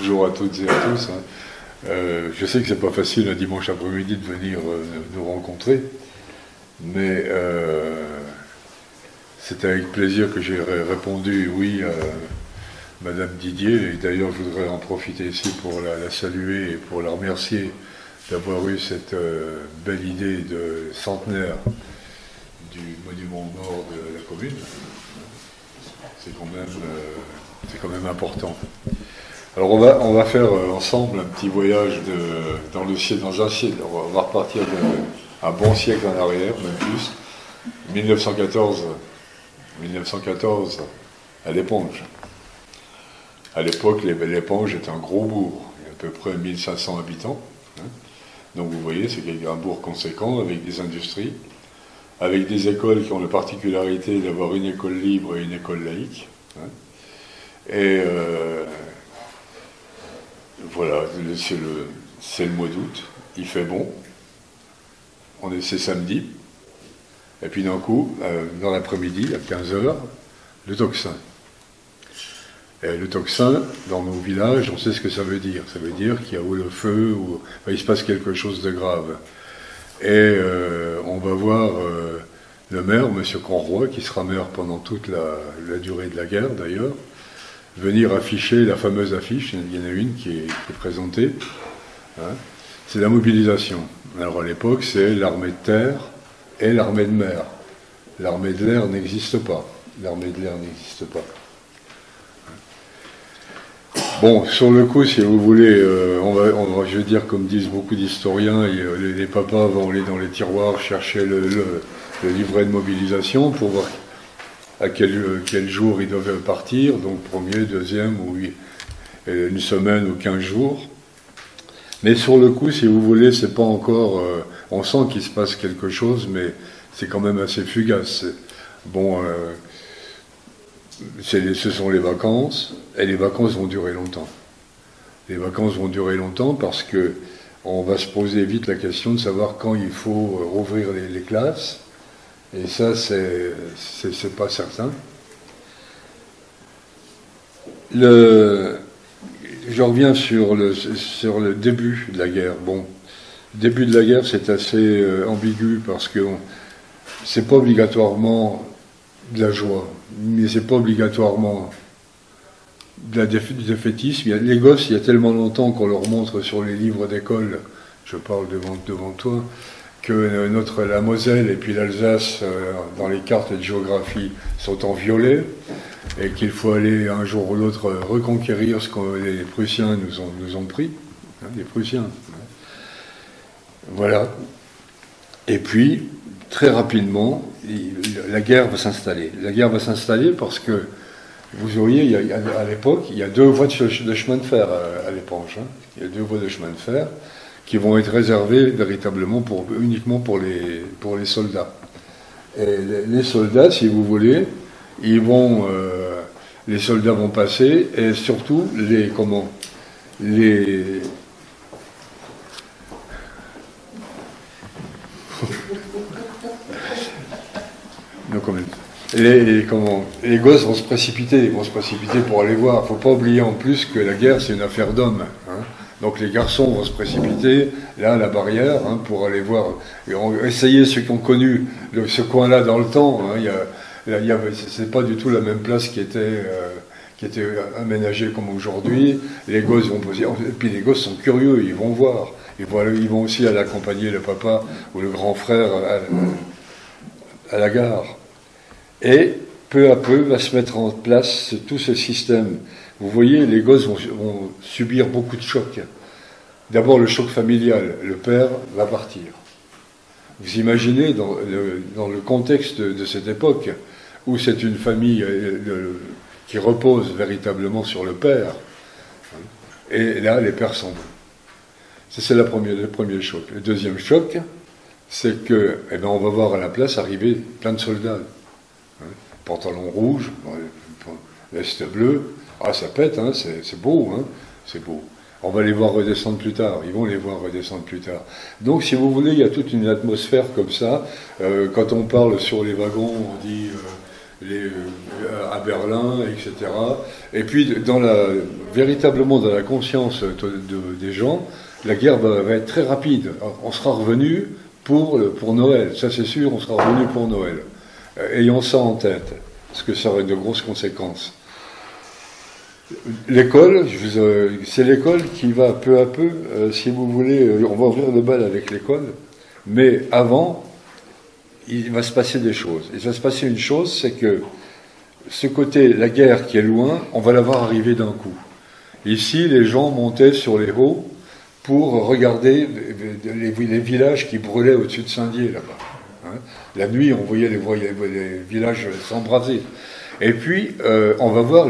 bonjour à toutes et à tous. Je sais que c'est pas facile un dimanche après-midi de venir nous rencontrer, mais c'est avec plaisir que j'ai répondu oui à Madame Didier. Et d'ailleurs, je voudrais en profiter ici pour la saluer et pour la remercier d'avoir eu cette belle idée de centenaire du monument aux morts de la commune. C'est quand même important. Alors on va faire ensemble un petit voyage dans un siècle. On va repartir d'un bon siècle en arrière, même plus. 1914 à l'Éponge. À l'époque, l'Éponge est un gros bourg. Il y a à peu près 1500 habitants. Donc vous voyez, c'est un bourg conséquent avec des industries, avec des écoles qui ont la particularité d'avoir une école libre et une école laïque. Et voilà, c'est le mois d'août, il fait bon, c'est samedi, et puis d'un coup, dans l'après-midi, à 15 h, le tocsin. Et le tocsin, dans nos villages, on sait ce que ça veut dire. Ça veut dire qu'il y a ou le feu, ou il se passe quelque chose de grave. Et on va voir le maire, M. Conroy, qui sera maire pendant toute la durée de la guerre d'ailleurs, venir afficher la fameuse affiche. Il y en a une qui est présentée. C'est la mobilisation. Alors à l'époque, c'est l'armée de terre et l'armée de mer. L'armée de l'air n'existe pas. L'armée de l'air n'existe pas. Bon, sur le coup, si vous voulez, on va, je veux dire, comme disent beaucoup d'historiens, les papas vont aller dans les tiroirs chercher le livret de mobilisation pour voir à quel jour ils doivent partir, donc premier, deuxième, ou une semaine ou 15 jours. Mais sur le coup, si vous voulez, c'est pas encore... on sent qu'il se passe quelque chose, mais c'est quand même assez fugace. Bon... ce sont les vacances, et les vacances vont durer longtemps. Les vacances vont durer longtemps parce que on va se poser vite la question de savoir quand il faut rouvrir les classes, et ça, c'est pas certain. Je reviens sur le début de la guerre. Bon, le début de la guerre, c'est assez ambigu parce que c'est pas obligatoirement de la joie, mais c'est pas obligatoirement du défaitisme. Les gosses, il y a tellement longtemps qu'on leur montre sur les livres d'école, je parle devant toi, que la Moselle et puis l'Alsace, dans les cartes de géographie, sont en violet, et qu'il faut aller un jour ou l'autre reconquérir ce que les Prussiens nous ont pris, les Prussiens. Voilà. Et puis, très rapidement, la guerre va s'installer. La guerre va s'installer parce que, vous voyez, à l'époque, il y a 2 voies de chemin de fer à l'Éponge. Il y a 2 voies de chemin de fer qui vont être réservées véritablement uniquement pour les soldats. Et les soldats, si vous voulez, les soldats vont passer, et surtout les gosses vont se précipiter pour aller voir. Il ne faut pas oublier en plus que la guerre, c'est une affaire d'hommes. Donc les garçons vont se précipiter, là, à la barrière, pour aller voir. Essayer ceux qui ont connu ce coin-là dans le temps. C'est pas du tout la même place qui était aménagée comme aujourd'hui. Les gosses vont poser. Et puis les gosses sont curieux, ils vont voir. Ils vont aussi aller accompagner le papa ou le grand frère à la gare. Et peu à peu va se mettre en place tout ce système. Vous voyez, les gosses vont subir beaucoup de chocs. D'abord le choc familial, le père va partir. Vous imaginez, dans le contexte de cette époque, où c'est une famille qui repose véritablement sur le père, et là les pères s'en vont. C'est le premier choc. Le deuxième choc, c'est que, on va voir à la place arriver plein de soldats. Pantalon rouge, veste bleue, ça pète, c'est beau, c'est beau. On va les voir redescendre plus tard, ils vont les voir redescendre plus tard. Donc, si vous voulez, il y a toute une atmosphère comme ça. Quand on parle sur les wagons, on dit à Berlin, etc. Et puis, véritablement dans la conscience des gens, la guerre va être très rapide. On sera revenu pour Noël, ça c'est sûr, on sera revenu pour Noël. Ayons ça en tête, parce que ça aurait de grosses conséquences. L'école, c'est l'école qui va peu à peu, si vous voulez, on va ouvrir le bal avec l'école, mais avant, il va se passer des choses. Il va se passer une chose, c'est que ce côté, la guerre qui est loin, on va la voir arriver d'un coup. Ici, les gens montaient sur les hauts pour regarder les villages qui brûlaient au-dessus de Saint-Dié, là-bas. Hein. La nuit, on voyait les villages s'embraser. Et puis, on va voir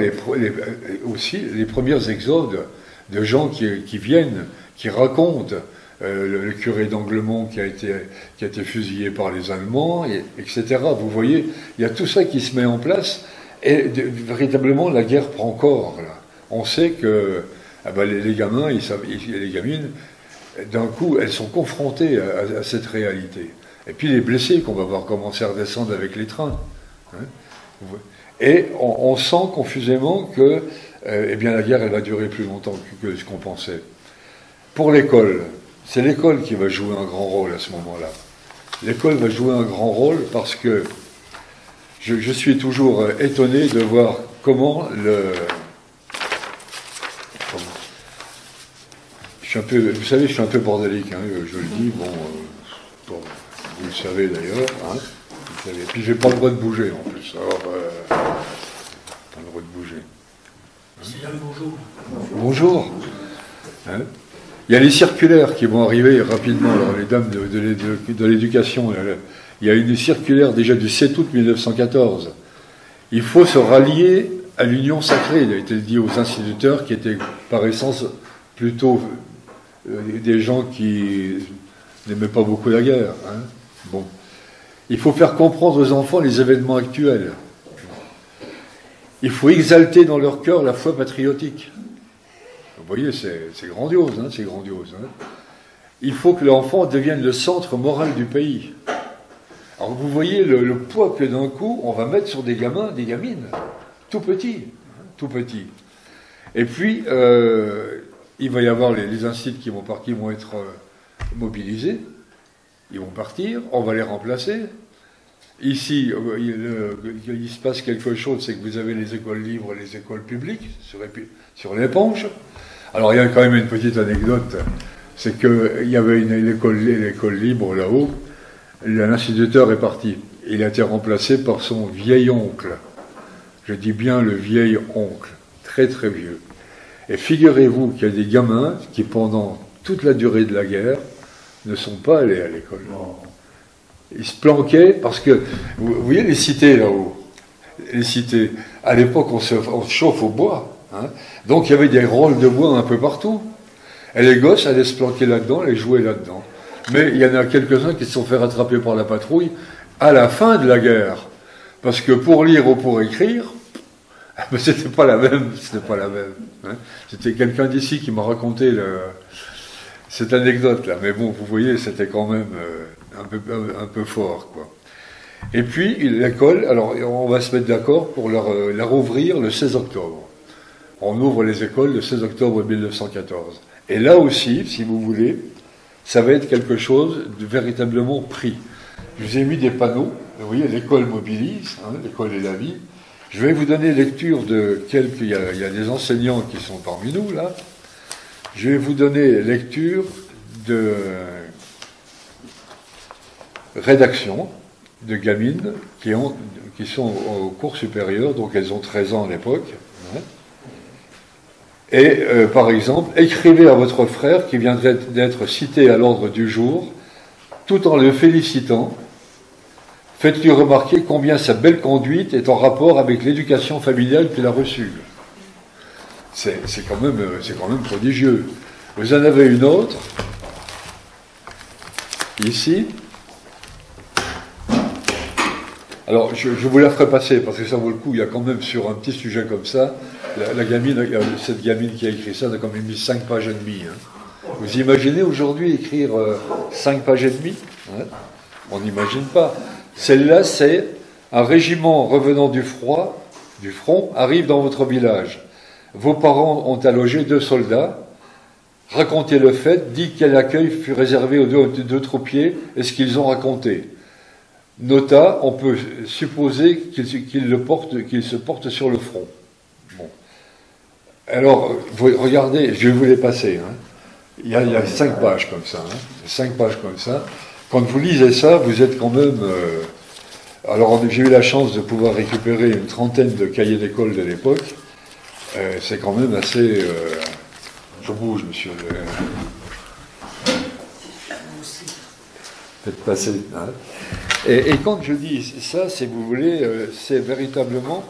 aussi les premiers exodes de gens qui viennent, qui racontent le curé d'Anglemont qui a été fusillé par les Allemands, etc. Vous voyez, il y a tout ça qui se met en place, et véritablement, la guerre prend corps, là. On sait que les gamins, les gamines, d'un coup, elles sont confrontées à cette réalité. Et puis les blessés qu'on va voir commencer à redescendre avec les trains. Hein. Et on sent confusément que la guerre, elle va durer plus longtemps que ce qu'on pensait. Pour l'école, c'est l'école qui va jouer un grand rôle à ce moment-là. L'école va jouer un grand rôle parce que je suis toujours étonné de voir comment vous savez, je suis un peu bordélique, hein, je le dis, vous le savez d'ailleurs, hein. Et puis j'ai pas le droit de bouger en plus. Alors, pas le droit de bouger. Hein. Bonjour. Bonjour. Hein. Il y a les circulaires qui vont arriver rapidement, alors, les dames de l'éducation. Il y a une circulaire déjà du 7 août 1914. Il faut se rallier à l'union sacrée, il a été dit aux instituteurs qui étaient par essence plutôt des gens qui n'aimaient pas beaucoup la guerre. Hein. Bon. Il faut faire comprendre aux enfants les événements actuels. Il faut exalter dans leur cœur la foi patriotique. Vous voyez, c'est grandiose, hein, c'est grandiose. Hein. Il faut que l'enfant devienne le centre moral du pays. Alors vous voyez le poids que d'un coup on va mettre sur des gamins, des gamines, tout petits, hein, tout petits. Et puis il va y avoir les instituts qui vont être mobilisés. Ils vont partir, on va les remplacer. Ici, il se passe quelque chose, c'est que vous avez les écoles libres et les écoles publiques sur l'éponge. Alors il y a quand même une petite anecdote, c'est qu'il y avait l'école libre là-haut, l'instituteur est parti. Il a été remplacé par son vieil oncle. Je dis bien le vieil oncle, très très vieux. Et figurez-vous qu'il y a des gamins qui, pendant toute la durée de la guerre, ne sont pas allés à l'école. Ils se planquaient parce que, vous voyez les cités là-haut, les cités, à l'époque on se chauffe au bois, hein, donc il y avait des rôles de bois un peu partout, et les gosses allaient se planquer là-dedans, allaient jouer là-dedans. Mais il y en a quelques-uns qui se sont fait rattraper par la patrouille à la fin de la guerre, parce que pour lire ou pour écrire, c'était pas la même, hein. C'était quelqu'un d'ici qui m'a raconté cette anecdote-là, mais bon, vous voyez, c'était quand même un peu fort, quoi. Et puis, l'école, alors on va se mettre d'accord pour la rouvrir le 16 octobre. On ouvre les écoles le 16 octobre 1914. Et là aussi, si vous voulez, ça va être quelque chose de véritablement pris. Je vous ai mis des panneaux, vous voyez, l'école mobilise, hein, l'école est la vie. Je vais vous donner lecture de quelques... Il y a des enseignants qui sont parmi nous, là. Je vais vous donner lecture de rédaction de gamines qui sont au cours supérieur, donc elles ont 13 ans à l'époque. Hein. Et, par exemple, écrivez à votre frère qui viendrait d'être cité à l'ordre du jour, tout en le félicitant. Faites-lui remarquer combien sa belle conduite est en rapport avec l'éducation familiale qu'il a reçue. C'est quand même prodigieux. Vous en avez une autre, ici. Alors, je vous la ferai passer, parce que ça vaut le coup, il y a quand même sur un petit sujet comme ça, cette gamine qui a écrit ça, elle a quand même mis 5 pages et demie. Hein. Vous imaginez aujourd'hui écrire 5 pages et demie, hein? On n'imagine pas. Celle-là, c'est Un régiment revenant du front, arrive dans votre village. Vos parents ont à loger 2 soldats. Racontez le fait, dit quel accueil fut réservé aux 2 troupiers et ce qu'ils ont raconté. Nota, on peut supposer qu'ils se portent sur le front. Bon. Alors, regardez, je vais vous les passer. Hein. Il y a 5 pages comme ça. Hein. 5 pages comme ça. Quand vous lisez ça, vous êtes quand même... Alors, j'ai eu la chance de pouvoir récupérer une trentaine de cahiers d'école de l'époque. C'est quand même assez... je bouge, monsieur. Faites passer. Hein. Et quand je dis ça, si vous voulez, c'est véritablement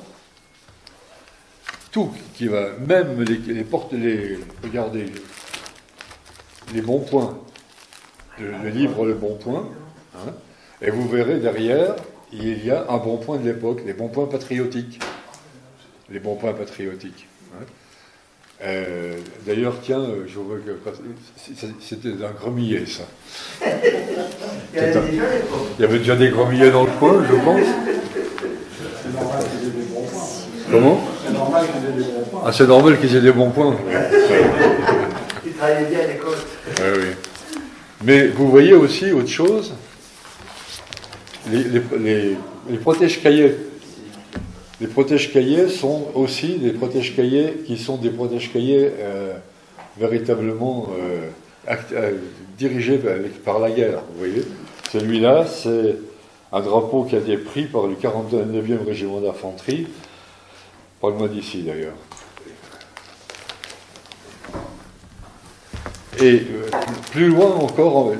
tout qui va, même regardez, les bons points, le livre Le Bon Point, hein, et vous verrez derrière, il y a un bon point de l'époque, les bons points patriotiques. Les bons points patriotiques. Hein. D'ailleurs, tiens, je vois que c'était un gremillet, ça. Il y avait déjà des gremillets dans le coin, je pense. Comment? C'est normal qu'ils aient des bons points. Ah, c'est normal qu'ils aient des bons points. Ils travaillaient bien à l'école. Oui, oui. Mais vous voyez aussi autre chose, les protège-cahiers. Les protège-cahiers sont aussi des protège-cahiers qui sont des protège-cahiers véritablement dirigés par la guerre. Vous voyez, celui-là, c'est un drapeau qui a été pris par le 49e régiment d'infanterie. Parle-moi d'ici d'ailleurs. Et plus loin encore,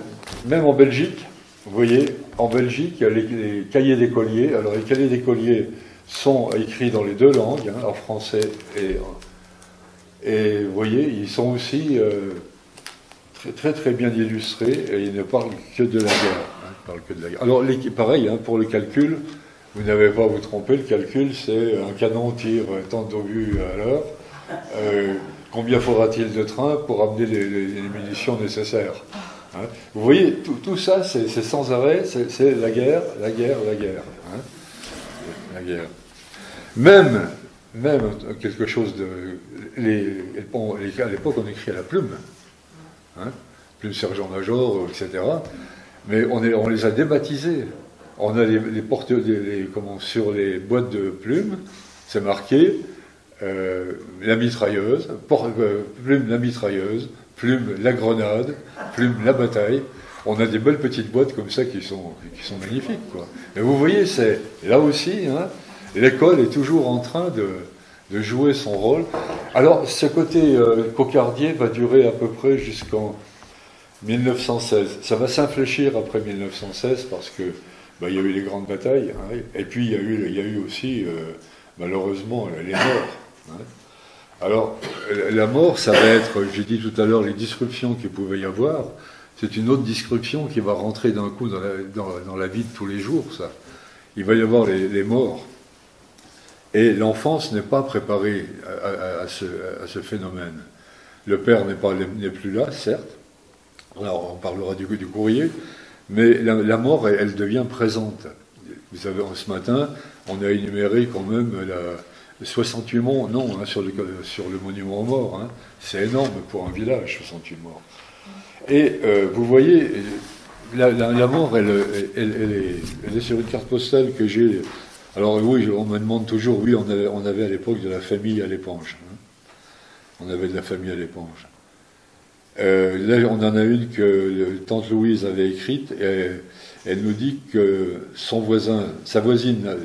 même en Belgique, vous voyez, en Belgique, il y a les cahiers d'écoliers. Alors les cahiers d'écoliers sont écrits dans les 2 langues, hein, en français et vous voyez, ils sont aussi très, très très bien illustrés et ils ne parlent que de la guerre. Hein, ils parlent que de la guerre. Alors pareil, hein, pour le calcul, vous n'avez pas à vous tromper, le calcul c'est un canon tire tant d'obus à l'heure. Combien faudra-t-il de trains pour amener les munitions nécessaires, hein. Vous voyez, tout ça, c'est sans arrêt, c'est la guerre, la guerre, la guerre. Hein. La guerre. Même quelque chose de... à l'époque, on écrit à la plume. Hein, plume sergent-major, etc. Mais on les a débaptisés. On a sur les boîtes de plumes, c'est marqué la mitrailleuse, plume la mitrailleuse, plume la grenade, plume la bataille. On a des belles petites boîtes comme ça qui sont magnifiques, quoi. Mais vous voyez, c'est là aussi, hein, l'école est toujours en train de jouer son rôle. Alors, ce côté cocardier va durer à peu près jusqu'en 1916. Ça va s'infléchir après 1916 parce que il y a eu les grandes batailles, hein, et puis il y a eu aussi, malheureusement, les morts. Hein. Alors, la mort, ça va être, j'ai dit tout à l'heure, les disruptions qu'il pouvait y avoir. C'est une autre disruption qui va rentrer d'un coup dans la vie de tous les jours, ça. Il va y avoir les morts. Et l'enfance n'est pas préparée à ce phénomène. Le père n'est plus là, certes. Alors, on parlera du courrier. Mais la mort, elle devient présente. Vous savez, ce matin, on a énuméré quand même 68 morts, non, hein, sur le monument aux morts. Hein. C'est énorme pour un village, 68 morts. Et vous voyez, la mort, elle est sur une carte postale que j'ai. Alors oui, on me demande toujours, oui, on avait à l'époque de la famille à l'éponge. Hein. On avait de la famille à l'éponge. Là, on en a une que tante Louise avait écrite, et elle nous dit que sa voisine a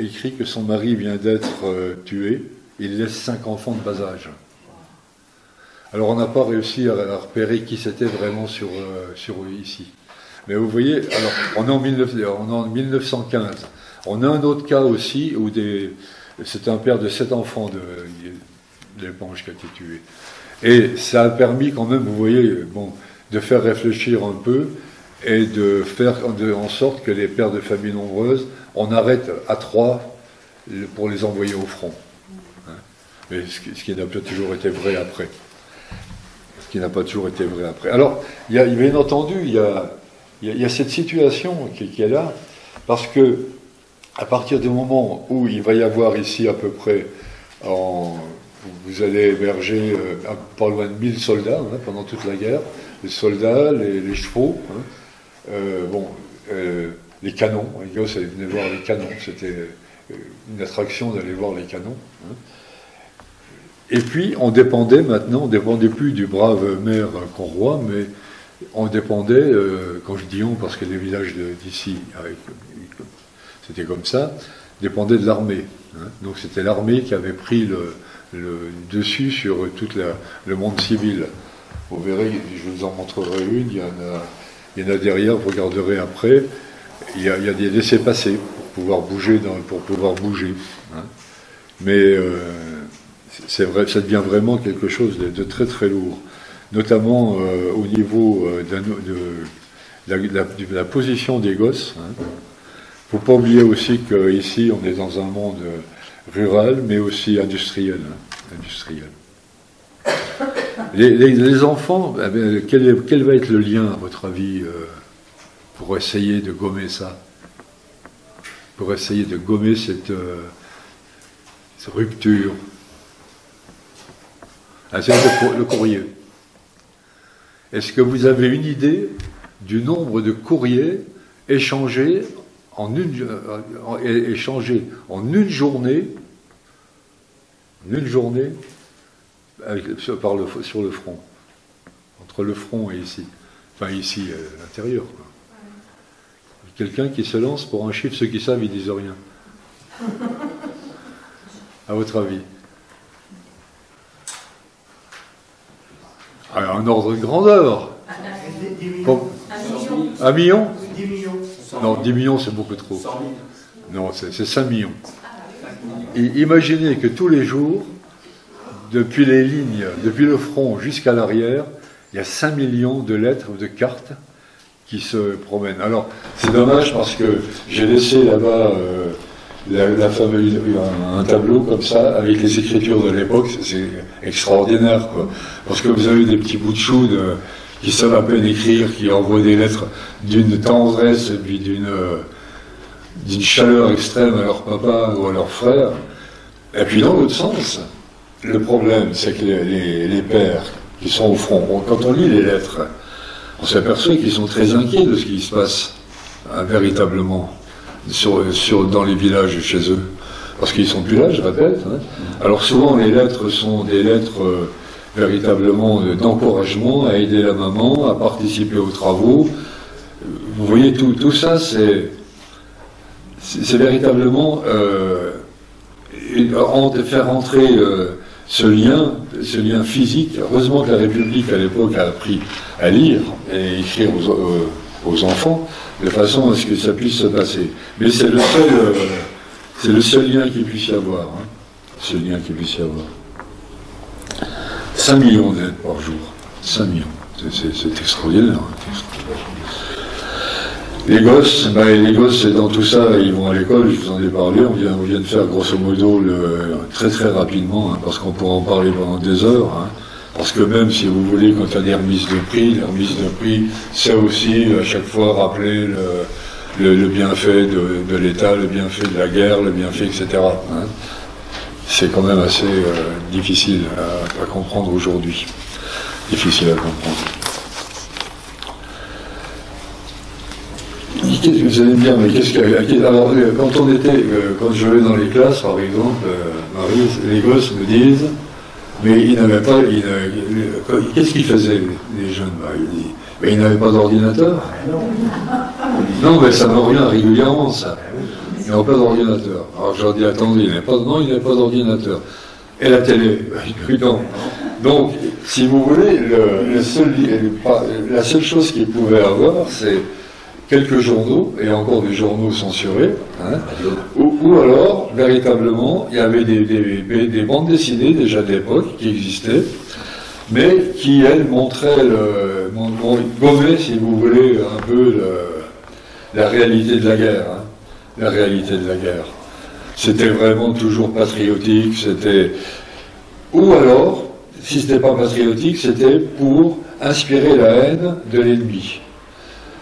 écrit que son mari vient d'être tué, il laisse 5 enfants de bas âge. Alors on n'a pas réussi à repérer qui c'était vraiment sur ici. Mais vous voyez, alors on est en 1915. On a un autre cas aussi où c'est un père de 7 enfants de l'éponge qui a été tué. Et ça a permis quand même, vous voyez, de faire réfléchir un peu et de faire en sorte que les pères de familles nombreuses, on arrête à 3 pour les envoyer au front. Hein. Mais ce qui n'a pas toujours été vrai après. Alors, bien entendu, il y a cette situation qui est là, parce que à partir du moment où il va y avoir ici à peu près, vous allez héberger pas loin de 1000 soldats pendant toute la guerre, les soldats, les chevaux, les canons, les gosses venaient voir les canons, c'était une attraction d'aller voir les canons. Et puis on dépendait plus du brave maire Conroy, mais on dépendait, quand je dis on, parce que les villages d'ici, c'était comme ça, dépendaient de l'armée. Donc c'était l'armée qui avait pris le dessus sur tout le monde civil. Vous verrez, je vous en montrerai une, il y en a derrière, vous regarderez après, il y a des laissez-passer pour pouvoir bouger. Mais c'est vrai, ça devient vraiment quelque chose de très très lourd, notamment au niveau de la position des gosses. Il ne faut pas oublier aussi qu'ici on est dans un monde rural, mais aussi industriel. Les enfants, quel va être le lien, à votre avis, pour essayer de gommer ça, pour essayer de gommer cette rupture? C'est le courrier. Est-ce que vous avez une idée du nombre de courriers échangés en une journée sur le front, entre le front et ici, enfin ici à l'intérieur, quoi. Quelqu'un qui se lance pour un chiffre, ceux qui savent, ils disent rien. À votre avis? Alors, un ordre de grandeur. 1 million? 10 millions. Non, 10 millions, c'est beaucoup trop. Non, c'est 5 millions. Et imaginez que tous les jours, depuis les lignes, depuis le front jusqu'à l'arrière, il y a 5 millions de lettres ou de cartes qui se promènent. Alors, c'est dommage parce que j'ai laissé là-bas un tableau comme ça, avec les écritures de l'époque, c'est extraordinaire, quoi. Parce que vous avez des petits bouts de chou qui savent à peine écrire, qui envoient des lettres d'une tendresse et puis d'une chaleur extrême à leur papa ou à leur frère. Et puis dans l'autre sens, le problème, c'est que les pères qui sont au front, quand on lit les lettres, on s'aperçoit qu'ils sont très inquiets de ce qui se passe véritablement dans les villages chez eux. Parce qu'ils sont plus là, je répète. Alors souvent, les lettres sont des lettres véritablement d'encouragement à aider la maman, à participer aux travaux. Vous voyez, tout ça, c'est véritablement faire entrer ce lien physique. Heureusement que la République, à l'époque, a appris à lire et écrire aux enfants, de façon à ce que ça puisse se passer. Mais c'est le seul lien qu'il puisse y avoir. Ce lien qu'il puisse y avoir. 5 millions d'aides par jour. 5 millions. C'est extraordinaire. Les gosses, dans tout ça, ils vont à l'école, je vous en ai parlé, on vient de faire grosso modo très très rapidement, parce qu'on pourra en parler pendant des heures, parce que même si vous voulez, quand il y a des remises de prix, les remises de prix, c'est aussi à chaque fois rappeler le bienfait de l'État, le bienfait de la guerre, le bienfait, etc. C'est quand même assez difficile à comprendre aujourd'hui. Difficile à comprendre. Vous allez me dire, mais alors, quand je vais dans les classes, par exemple, Marie, les gosses me disent, mais ils n'avaient pas, qu'est-ce qu'ils faisaient, les jeunes? Mais ils n'avaient pas d'ordinateur. Non, mais ça me revient régulièrement, ça. Ils n'avaient pas d'ordinateur. Alors je leur dis, attendez, ils n'avaient pas d'ordinateur. Et la télé? Non. Donc, si vous voulez, la seule chose qu'ils pouvaient avoir, c'est quelques journaux, et encore des journaux censurés, ou alors, véritablement, il y avait des bandes dessinées, déjà d'époque, qui existaient, mais qui, elles, montraient, gommaient, si vous voulez, un peu la réalité de la guerre. La réalité de la guerre. C'était vraiment toujours patriotique, ou alors, si c'était pas patriotique, c'était pour inspirer la haine de l'ennemi.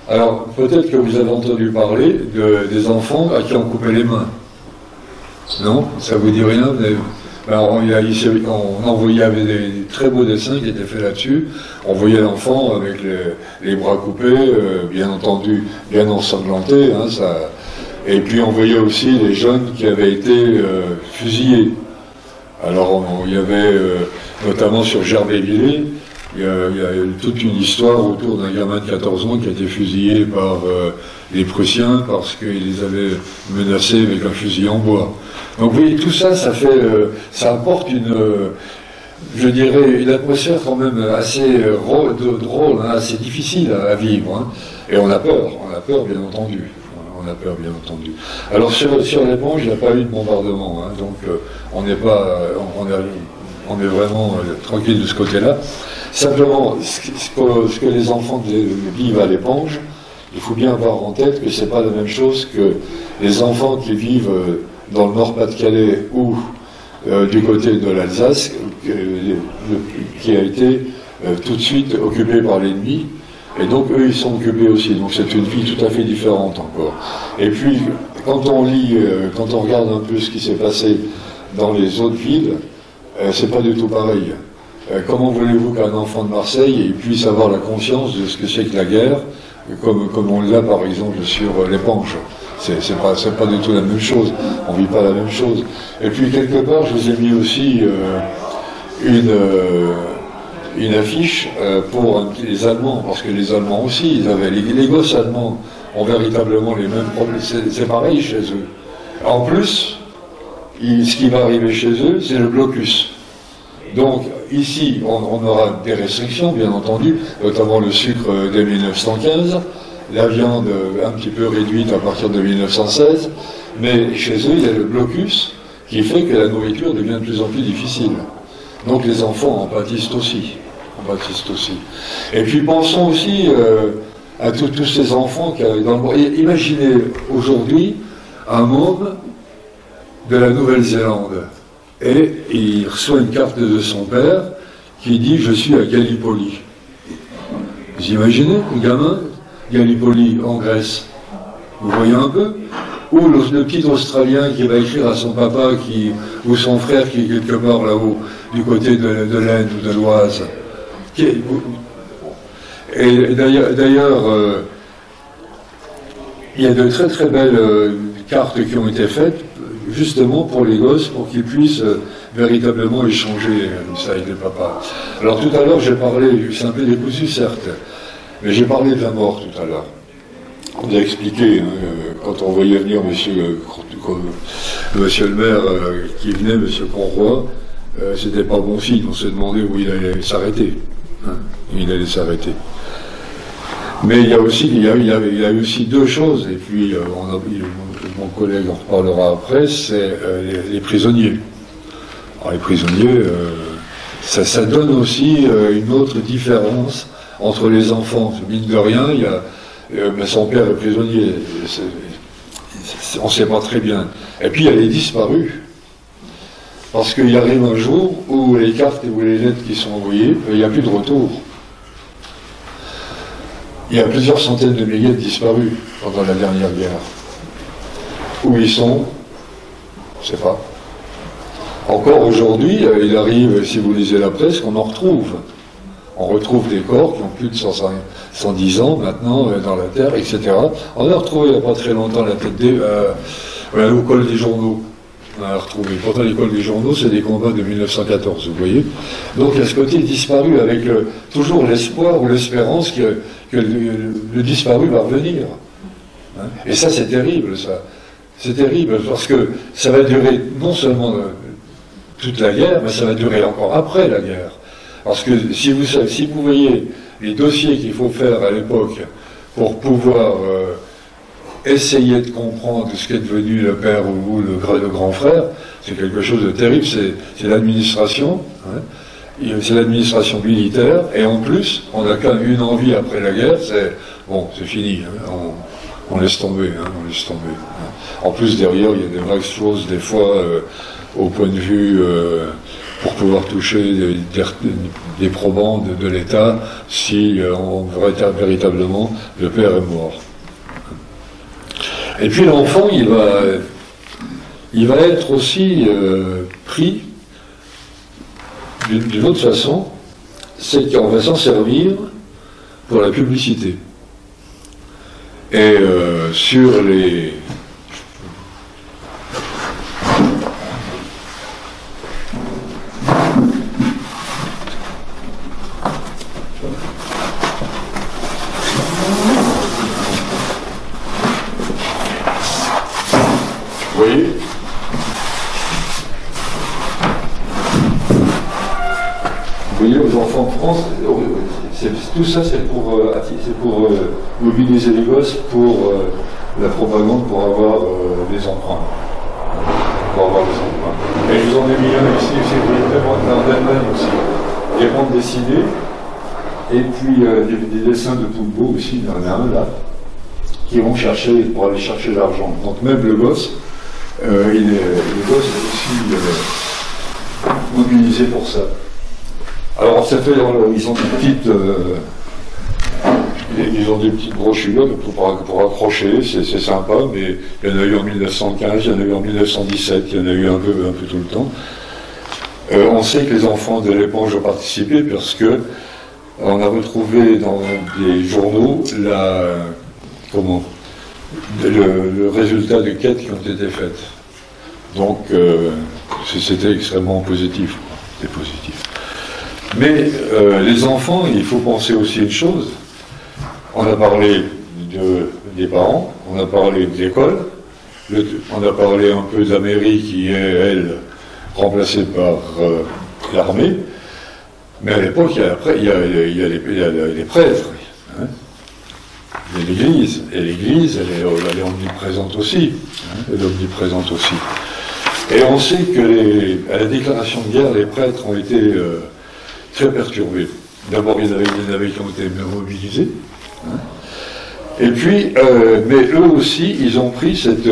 Alors, peut-être que vous avez entendu parler des enfants à qui on coupait les mains. Non? Ça vous dit rien? Alors, on envoyait avec des très beaux dessins qui étaient faits là-dessus. On voyait l'enfant avec les bras coupés, bien entendu, bien ensanglantés. Hein, et puis on voyait aussi les jeunes qui avaient été fusillés. Alors il y avait, notamment sur Gerbet-Villers, il y a toute une histoire autour d'un gamin de 14 ans qui a été fusillé par les Prussiens parce qu'ils les avaient menacés avec un fusil en bois. Donc vous voyez, tout ça, ça apporte je dirais, une atmosphère quand même assez drôle, hein, assez difficile à vivre. Hein. Et on a peur bien entendu. On a peur bien entendu. Alors sur l'éponge, il n'y a pas eu de bombardement, hein, donc on est vraiment tranquille de ce côté-là. Simplement, ce que les enfants vivent à l'éponge, il faut bien avoir en tête que c'est pas la même chose que les enfants qui vivent dans le Nord-Pas-de-Calais ou du côté de l'Alsace, qui a été tout de suite occupé par l'ennemi, et donc eux ils sont occupés aussi, donc c'est une vie tout à fait différente encore. Et puis quand on lit, quand on regarde un peu ce qui s'est passé dans les autres villes, c'est pas du tout pareil. Comment voulez-vous qu'un enfant de Marseille puisse avoir la conscience de ce que c'est que la guerre, comme on l'a par exemple sur l'éponge? C'est pas du tout la même chose, on vit pas la même chose. Et puis quelque part, je vous ai mis aussi une affiche pour les Allemands, parce que les Allemands aussi, les gosses allemands ont véritablement les mêmes problèmes, c'est pareil chez eux. En plus, ce qui va arriver chez eux, c'est le blocus. Donc ici, on aura des restrictions, bien entendu, notamment le sucre dès 1915, la viande un petit peu réduite à partir de 1916, mais chez eux, il y a le blocus qui fait que la nourriture devient de plus en plus difficile. Donc les enfants en pâtissent aussi. Et puis pensons aussi à tous ces enfants qui arrivent dans le monde. Imaginez aujourd'hui un môme de la Nouvelle-Zélande et il reçoit une carte de son père qui dit « Je suis à Gallipoli ». Vous imaginez un gamin, Gallipoli en Grèce? Vous voyez un peu? Ou le petit Australien qui va écrire à son papa ou son frère qui est quelque part là-haut, du côté de l'Inde ou de l'Oise. Et d'ailleurs, il y a de très très belles cartes qui ont été faites, justement pour les gosses, pour qu'ils puissent véritablement échanger ça avec les papas. Alors tout à l'heure, j'ai parlé, c'est un peu décousu certes, mais j'ai parlé de la mort tout à l'heure. On a expliqué, quand on voyait venir monsieur le maire qui venait, monsieur Conroy, c'était pas bon signe, on se demandait où il allait s'arrêter. Hein, il allait s'arrêter. Mais il y a aussi deux choses, et puis mon collègue en reparlera après, c'est les prisonniers. Alors les prisonniers, ça donne aussi une autre différence entre les enfants. Mine de rien, mais son père est prisonnier, on ne sait pas très bien. Et puis il y a les disparus. Parce qu'il arrive un jour où les cartes ou les lettres qui sont envoyées, il n'y a plus de retour. Il y a plusieurs centaines de milliers de disparus pendant la dernière guerre. Où ils sont, je ne sais pas. Encore aujourd'hui, il arrive, si vous lisez la presse, qu'on en retrouve. On retrouve des corps qui ont plus de 110 ans maintenant dans la terre, etc. On a retrouvé il n'y a pas très longtemps la tête au col des journaux. On a retrouvé. Pourtant, l'école des journaux, c'est des combats de 1914, vous voyez. Donc, il y a ce côté disparu avec toujours l'espoir ou l'espérance que le disparu va revenir. Hein. Et ça, c'est terrible, ça. C'est terrible, parce que ça va durer non seulement toute la guerre, mais ça va durer encore après la guerre. Parce que si vous voyez les dossiers qu'il faut faire à l'époque pour pouvoir essayer de comprendre ce qu'est devenu le père ou le grand frère, c'est quelque chose de terrible, c'est l'administration, hein, c'est l'administration militaire, et en plus, on n'a qu'une envie après la guerre, c'est fini, hein, on laisse tomber, hein, on laisse tomber. Hein. En plus, derrière, il y a des vraies choses, des fois, au point de vue pour pouvoir toucher des probants de l'État si véritablement le père est mort. Et puis l'enfant, il va être aussi pris d'une autre façon, c'est qu'on va s'en servir pour la publicité. Et sur les... Vous voyez ? Vous voyez, aux enfants de France, tout ça c'est pour mobiliser les gosses pour la propagande, pour avoir des emprunts. Et je vous en ai mis un ici, c'est en Allemagne aussi. Des bandes dessinées, et puis des dessins de Poulpeau aussi, il y en a un là, qui vont chercher, pour aller chercher l'argent. Donc même le gosse, le gosse est aussi mobilisé pour ça. Alors ça fait, ils ont des petites brochures pour accrocher, c'est sympa, mais il y en a eu en 1915, il y en a eu en 1917, il y en a eu un peu tout le temps. On sait que les enfants de l'époque ont participé parce que on a retrouvé dans des journaux le résultat de quêtes qui ont été faites. Donc c'était extrêmement positif. C'était positif. Mais les enfants, il faut penser aussi une chose. On a parlé des parents, on a parlé de l'école, on a parlé un peu de la mairie qui est, elle, remplacée par l'armée. Mais à l'époque, il y a les prêtres. Hein. Il y a l'Église. Et l'Église, elle est omniprésente aussi. Hein, elle est omniprésente aussi. Et on sait que à la déclaration de guerre, les prêtres ont été très perturbés. D'abord, il y en avait qui ont été mobilisés. Hein. Et puis, mais eux aussi, ils ont pris cette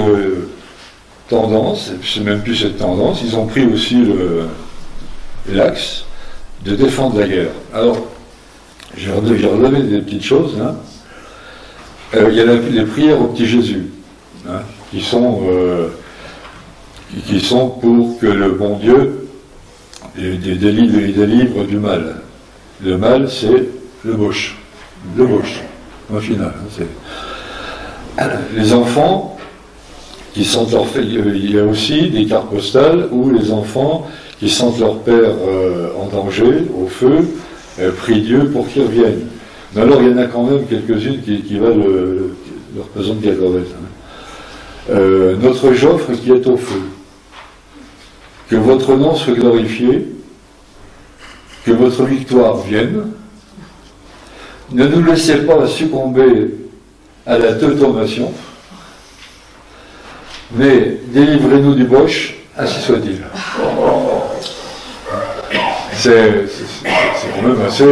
tendance, c'est même plus cette tendance, ils ont pris aussi l'axe de défendre la guerre. Alors, j'ai relevé des petites choses. Hein. Il y a les prières au petit Jésus, hein, qui sont pour que le bon Dieu délivre du mal. Le mal, c'est le bauche. Le bauche, au final. Hein, les enfants qui sentent leur père, il y a aussi des cartes postales où les enfants qui sentent leur père en danger, au feu, prient Dieu pour qu'il revienne. Mais alors il y en a quand même quelques-unes qui valent leur pesant de cacahuètes. Hein. Notre Joffre qui est au feu. Que votre nom soit glorifié, que votre victoire vienne. Ne nous laissez pas succomber à la teutomation, mais délivrez-nous du boche, ainsi soit-il. C'est quand même assez...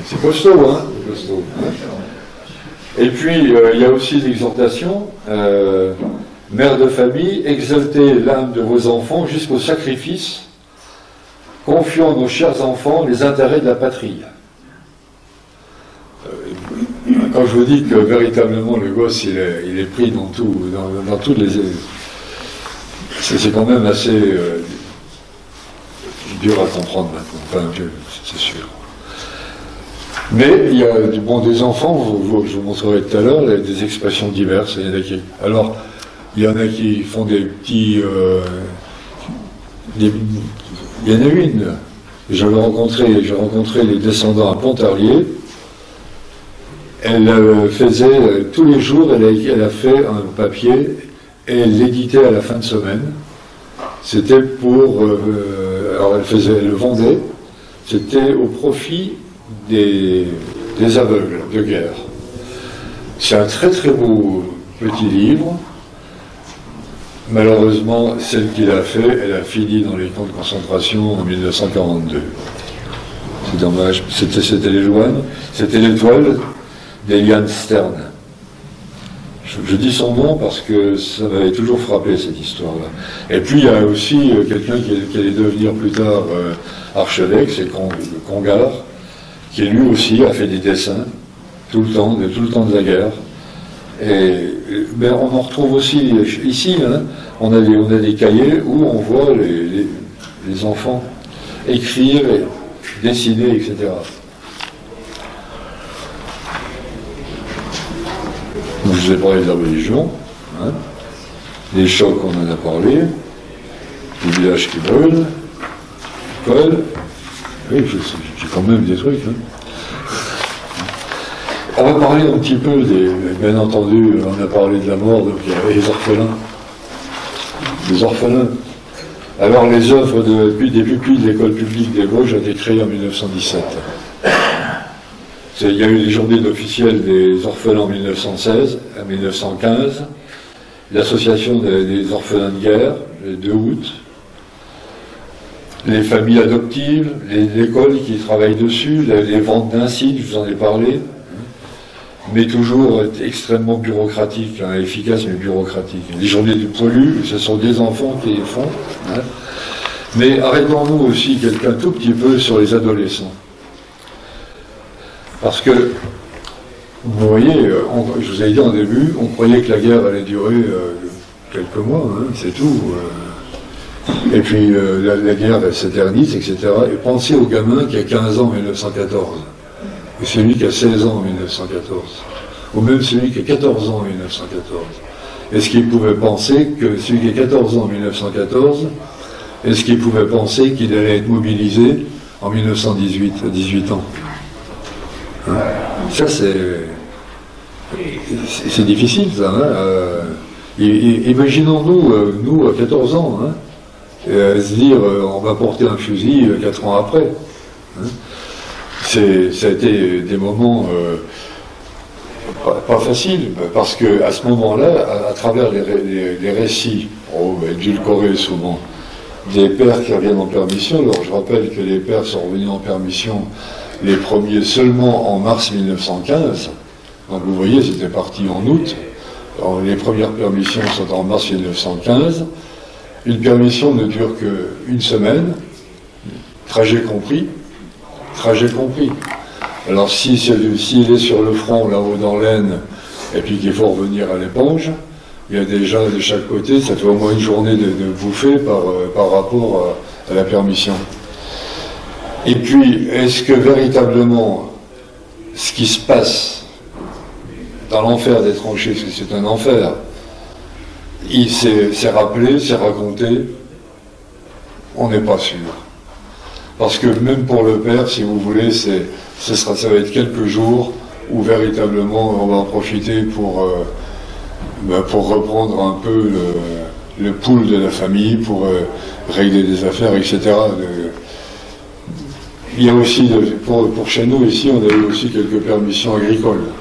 c'est costaud, hein, costaud, hein. Et puis, il y a aussi l'exhortation, mère de famille, exaltez l'âme de vos enfants jusqu'au sacrifice, confions nos chers enfants les intérêts de la patrie. Quand je vous dis que véritablement le gosse, il est pris dans toutes les... C'est quand même assez dur à comprendre maintenant, enfin, c'est sûr. Mais il y a des enfants, je vous montrerai tout à l'heure, des expressions diverses. Il y en a qui font des petits... il y en a une, j'ai rencontré les descendants à Pontarlier. Elle faisait tous les jours, elle a fait un papier et elle l'éditait à la fin de semaine. C'était pour... alors elle le vendait, c'était au profit des aveugles de guerre. C'est un très très beau petit livre. Malheureusement, celle qu'il a fait, elle a fini dans les camps de concentration en 1942. C'est dommage. C'était les Louanes, c'était l'étoile d'Eliane Stern. Je Je dis son nom parce que ça m'avait toujours frappé, cette histoire-là. Et puis il y a aussi quelqu'un qui allait devenir plus tard archevêque, c'est Congar, qui lui aussi a fait des dessins tout le temps de la guerre. Et ben, on en retrouve aussi ici, hein, on a des cahiers où on voit les enfants écrire, dessiner, etc. Donc, je vous ai parlé de la religion, hein, les chocs, on en a parlé, les villages qui brûlent, l'école. Oui, j'ai quand même des trucs. Hein. On va parler un petit peu bien entendu, on a parlé de la mort, donc il y avait les orphelins. Les orphelins. Alors les œuvres des pupilles de l'école publique des Vosges ont été créées en 1917. Il y a eu les journées officielles des orphelins en 1916, en 1915, l'association des orphelins de guerre, le 2 août, les familles adoptives, l'école qui travaille dessus, les ventes d'insignes, je vous en ai parlé, mais toujours extrêmement bureaucratique, hein, efficace mais bureaucratique. Les journées du poilu, ce sont des enfants qui les font. Hein. Mais arrêtons-nous aussi un tout petit peu sur les adolescents. Parce que, vous voyez, je vous ai dit en début, on croyait que la guerre allait durer quelques mois, hein, c'est tout. Et puis la guerre s'éternise, etc. Et pensez au gamin qui a 15 ans en 1914. Et celui qui a 16 ans en 1914, ou même celui qui a 14 ans en 1914. Est-ce qu'il pouvait penser que celui qui a 14 ans en 1914, est-ce qu'il pouvait penser qu'il allait être mobilisé en 1918, à 18 ans, hein? Ça, c'est difficile, ça. Hein. Imaginons-nous, nous, à 14 ans, hein, se dire on va porter un fusil 4 ans après. Hein. Ça a été des moments pas faciles, parce qu'à ce moment-là, à travers les récits, édulcorés souvent, des pères qui reviennent en permission, alors je rappelle que les pères sont revenus en permission les premiers seulement en mars 1915, donc vous voyez, c'était parti en août, alors, les premières permissions sont en mars 1915, une permission ne dure qu'une semaine, trajet compris. Alors s'il est sur le front, là-haut dans l'Aisne, et puis qu'il faut revenir à l'éponge, il y a déjà de chaque côté, ça fait au moins une journée de bouffée par rapport à la permission. Et puis, est-ce que véritablement, ce qui se passe dans l'enfer des tranchées, parce que c'est un enfer, c'est rappelé, c'est raconté, on n'est pas sûr. Parce que même pour le père, si vous voulez, ça va être quelques jours où véritablement on va en profiter pour reprendre un peu le pouls de la famille, pour régler des affaires, etc. Il y a aussi, pour chez nous ici, on a eu aussi quelques permissions agricoles.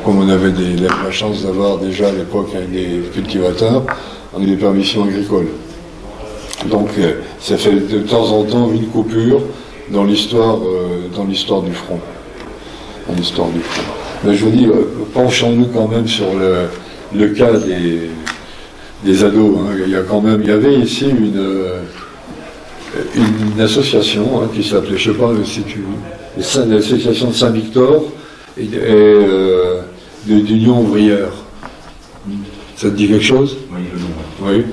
Comme on avait la chance d'avoir déjà à l'époque des cultivateurs, on a eu des permissions agricoles. Donc ça fait de temps en temps une coupure dans l'histoire du front. Mais je vous dis, penchons-nous quand même sur le cas des ados. Hein. Il y avait ici une association qui s'appelait, je ne sais pas si l'association de Saint-Victor et d'Union ouvrière. Ça te dit quelque chose? Oui.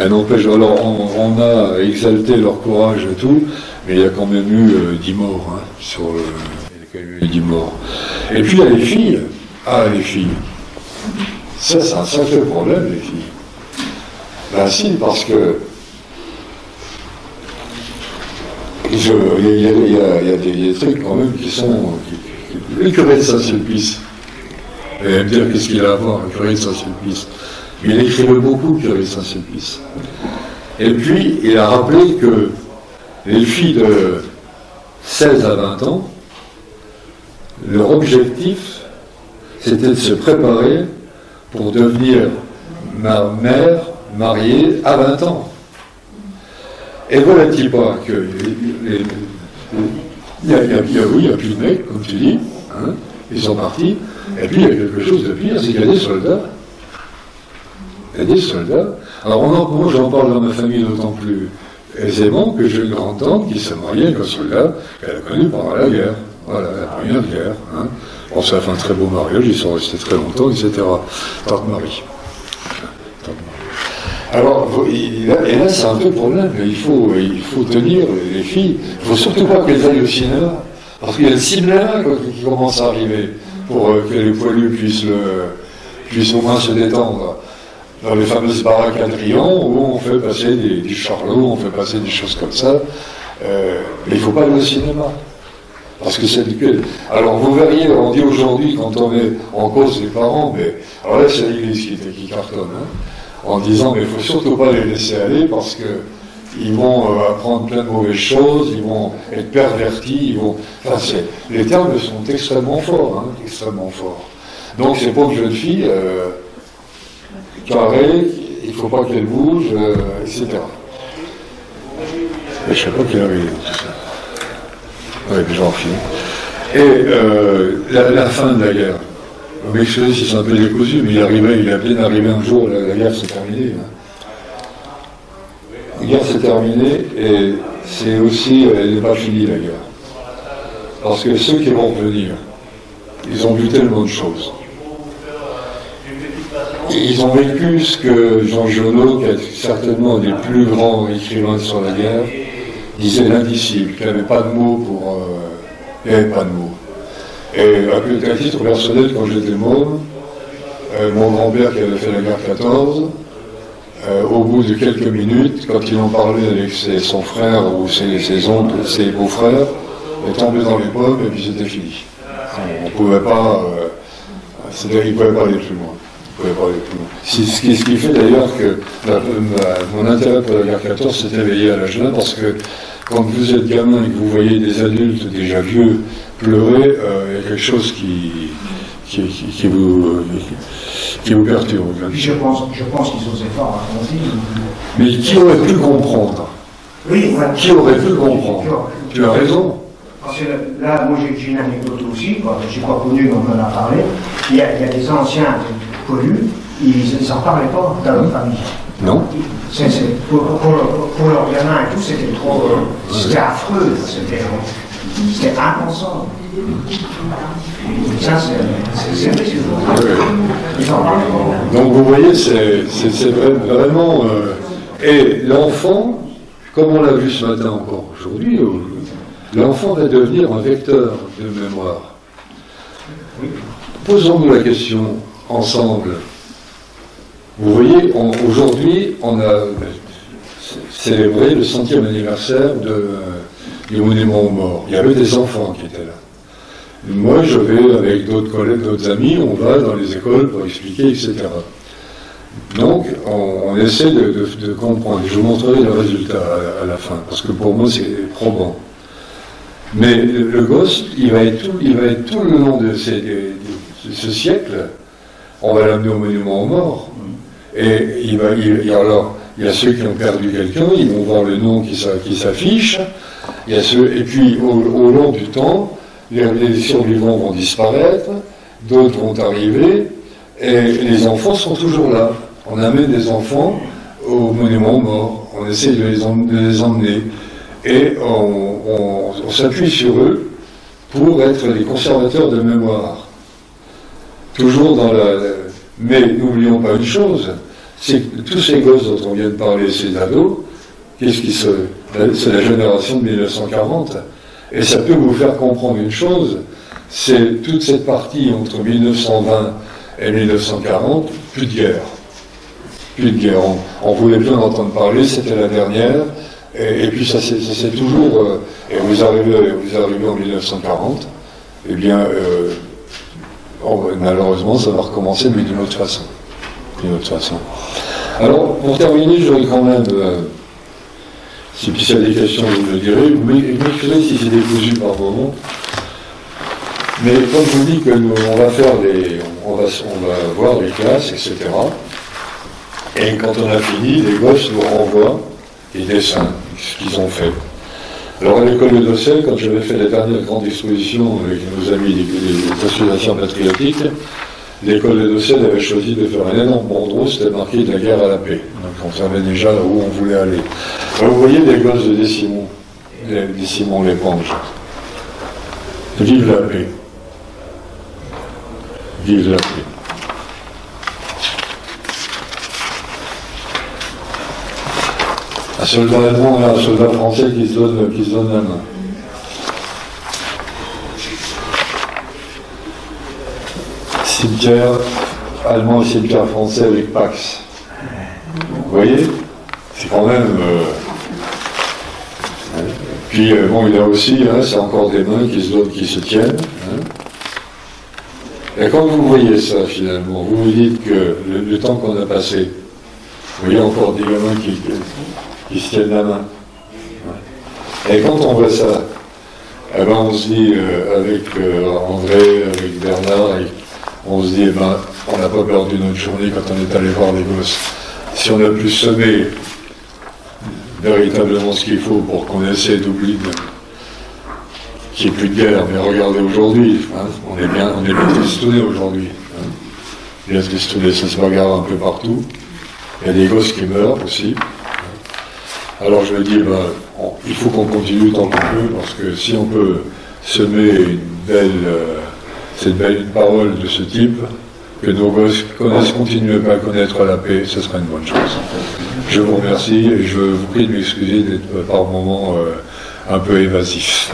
Elle n'empêche, alors on a exalté leur courage et tout, mais il y a quand même eu 10 morts, hein, il y a quand même eu 10 morts. Et puis il y a les filles. Ah, les filles. Ça, c'est un sacré problème, les filles. Ben si, parce que il y a des trucs quand même qui sont... Le curé de Saint-Sulpice. Vous allez me dire qu'est-ce qu'il a à voir, le curé de Saint-Sulpice. Mais il écrivait beaucoup, le curé de Saint-Sulpice. Et puis, il a rappelé que les filles de 16 à 20 ans, leur objectif, c'était de se préparer pour devenir mère mariée à 20 ans. Et voilà-t-il pas que il y a plus de mecs, comme tu dis, hein, ils sont partis. Et puis il y a quelque chose de pire, c'est qu'il y a des soldats. Il y a des soldats. Alors moi j'en parle dans ma famille d'autant plus aisément que j'ai une grande-tante qui s'est mariée avec un soldat qu'elle a connu pendant la guerre. Voilà, la première guerre. Hein. Bon, ça a fait un très beau mariage, ils sont restés très longtemps, etc. Tante Marie. Alors, et là c'est un peu le problème, il faut tenir les filles, il ne faut surtout pas qu'elles aillent au cinéma, parce qu'il y a le cinéma qui commence à arriver, pour que les poilus puissent au moins se détendre. Dans les fameuses baraques à Drian, où on fait passer du charlot, on fait passer des choses comme ça, mais il ne faut pas aller au cinéma. Parce que c'est du... Alors vous verriez, on dit aujourd'hui, quand on met en cause les parents, mais alors là c'est l'Église qui cartonne, hein, en disant mais il ne faut surtout pas les laisser aller parce qu'ils vont apprendre plein de mauvaises choses, ils vont être pervertis, ils vont... Enfin, les termes sont extrêmement forts, hein, extrêmement forts. Donc c'est pour une jeune fille carrée, il ne faut pas qu'elle bouge, etc. Je ne sais pas quelle heure il est dans tout ça. Oui, j'en finis. Et la fin de la guerre. Vous m'excusez si c'est un peu décousu, mais il est à peine arrivé un jour, la guerre s'est terminée. Hein. La guerre s'est terminée et c'est aussi, elle n'est pas finie la guerre. Parce que ceux qui vont revenir, ils ont vu tellement de choses. Et ils ont vécu ce que Jean Giono, qui est certainement un des plus grands écrivains sur la guerre, disait l'indicible, qu'il n'y avait pas de mots pour... il n'y avait pas de mots. Et à titre personnel, quand j'étais môme, mon grand-père qui avait fait la guerre 14, au bout de quelques minutes, quand il en parlait avec son frère ou ses oncles, ses beaux-frères, il tombait dans les pommes et puis c'était fini. On ne pouvait pas... il ne pouvait pas aller plus loin. Ce qui fait d'ailleurs que mon intérêt pour la guerre 14 s'est éveillé à l'âge là, parce que quand vous êtes gamin et que vous voyez des adultes déjà vieux pleurer, il y a quelque chose qui vous perturbe. Je pense qu'ils osaient pas raconter. Mais qui aurait pu comprendre? Oui, voilà. Qui aurait pu comprendre? Tu as raison. Parce que là, moi j'ai une anecdote aussi, j'ai pas connu, mais on en a parlé. Il y a des anciens poilus, ils n'en parlaient pas dans leur famille. Non. Pour leurs gamins et tout, c'était trop. C'était affreux, c'était impensable. Ça, c'est vrai, ils en parlaient pas. Donc vous voyez, c'est vraiment. Et l'enfant, comme on l'a vu ce matin encore aujourd'hui, l'enfant va devenir un vecteur de mémoire. Posons-nous la question ensemble. Vous voyez, aujourd'hui, on a célébré le 100e anniversaire du monument aux morts. Il y avait des enfants qui étaient là. Moi, je vais avec d'autres collègues, d'autres amis, on va dans les écoles pour expliquer, etc. Donc, on essaie de comprendre. Je vous montrerai le résultat à la fin, parce que pour moi, c'est probant. Mais le gosse, il va être tout le long de ce siècle, on va l'amener au monument aux morts. Et alors, il y a ceux qui ont perdu quelqu'un, ils vont voir le nom qui s'affiche. Il y a ceux, et puis, au long du temps, les survivants vont disparaître, d'autres vont arriver, et les enfants sont toujours là. On amène des enfants au monument aux morts, on essaie de les emmener, et on s'appuie sur eux pour être les conservateurs de mémoire. Toujours dans mais n'oublions pas une chose, c'est que tous ces gosses dont on vient de parler, ces ados, c'est la génération de 1940, et ça peut vous faire comprendre une chose, c'est toute cette partie entre 1920 et 1940, plus de guerre. Plus de guerre. On voulait plus en entendre parler, c'était la dernière, et puis ça c'est toujours... et vous arrivez en 1940, eh bien... malheureusement, ça va recommencer, mais d'une autre façon. Alors, pour terminer, j'aurais quand même, si il y a des questions, vous me le direz, vous m'écrivez si c'est décousu par moment. Mais comme je vous dis que on va voir les classes, etc. Et quand on a fini, les gosses nous renvoient les dessins, ce qu'ils ont fait. Alors à l'école de Dossel, quand j'avais fait la dernière grande exposition avec nos amis des associations patriotiques, l'école de Dossel avait choisi de faire un énorme bandeau, c'était marqué de la guerre à la paix. Donc on savait déjà où on voulait aller. Alors, vous voyez les gosses de Simon Lépange. Vive la paix. Vive la paix. Un soldat allemand et un soldat français qui se donnent la main. Cimetière allemand et cimetière français avec Pax. Vous voyez? C'est quand même... Puis bon, il y a aussi, hein, c'est encore des mains qui se donnent, qui se tiennent. Hein. Et quand vous voyez ça, finalement, vous vous dites que le temps qu'on a passé, vous voyez encore des gamins qui se tiennent la main. Et quand on voit ça, eh ben on se dit, avec André, avec Bernard, on se dit, eh ben, on n'a pas perdu notre journée quand on est allé voir les gosses. Si on a pu semer véritablement ce qu'il faut pour qu'on essaie d'oublier qu'il n'y ait plus de guerre, mais regardez aujourd'hui, hein, on est bien tristounés aujourd'hui. Hein. Bien tristounés, ça se bagarre un peu partout. Il y a des gosses qui meurent aussi. Alors je me dis, il faut qu'on continue tant qu'on peut, parce que si on peut semer une parole de ce type, que nos gosses continuent à connaître la paix, ce serait une bonne chose. Je vous remercie et je vous prie de m'excuser d'être par moments un peu évasif.